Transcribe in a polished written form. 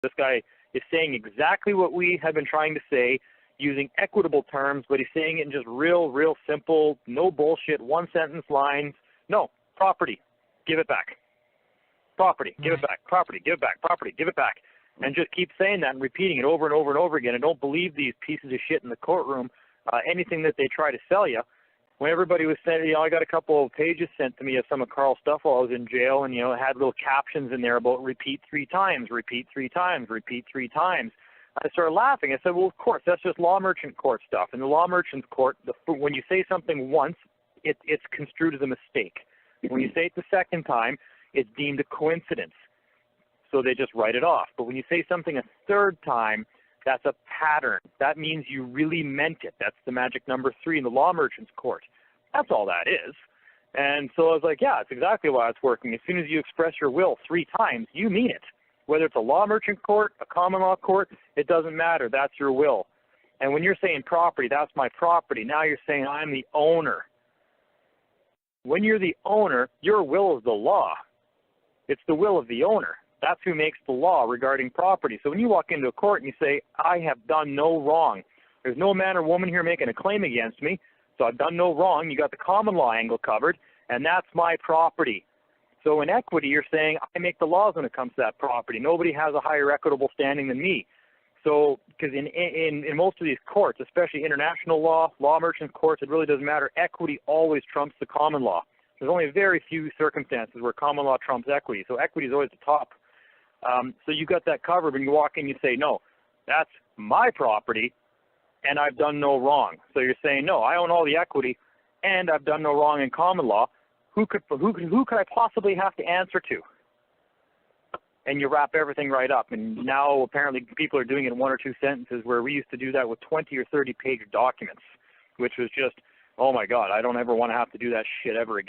This guy is saying exactly what we have been trying to say, using equitable terms, but he's saying it in just real simple, no bullshit, one-sentence lines. No, property, give it back. Property, give it back. Property, give it back. Property, give it back. And just keep saying that and repeating it over and over and over again. And don't believe these pieces of shit in the courtroom, anything that they try to sell you. When everybody was saying, I got a couple of pages sent to me of some of Carl's stuff while I was in jail, and, it had little captions in there about repeat 3 times, repeat 3 times, repeat 3 times. I started laughing. I said, well, of course, that's just law merchant court stuff. In the law merchant court, when you say something once, it's construed as a mistake. When you say it the second time, it's deemed a coincidence. So they just write it off. But when you say something a third time, that's a pattern. That means you really meant it. That's the magic number 3 in the law merchant's court. That's all that is. And so I was like, yeah, it's exactly why it's working. As soon as you express your will 3 times, you mean it. Whether it's a law merchant court, a common law court, it doesn't matter. That's your will. And when you're saying property, that's my property, now you're saying I'm the owner. When you're the owner, your will is the law. It's the will of the owner. That's who makes the law regarding property. So when you walk into a court and you say, I have done no wrong, there's no man or woman here making a claim against me, so I've done no wrong, you got the common law angle covered, and that's my property. So in equity, you're saying, I make the laws when it comes to that property. Nobody has a higher equitable standing than me. So, because in most of these courts, especially international law, law merchant courts, it really doesn't matter. Equity always trumps the common law. There's only very few circumstances where common law trumps equity. So equity is always the top. So you got that covered when you walk in, you say, no, that's my property, and I've done no wrong. So you're saying, no, I own all the equity, and I've done no wrong in common law. Who could I possibly have to answer to? And you wrap everything right up. And now apparently people are doing it in 1 or 2 sentences, where we used to do that with 20 or 30 page documents, which was just, oh my God, I don't ever want to have to do that shit ever again.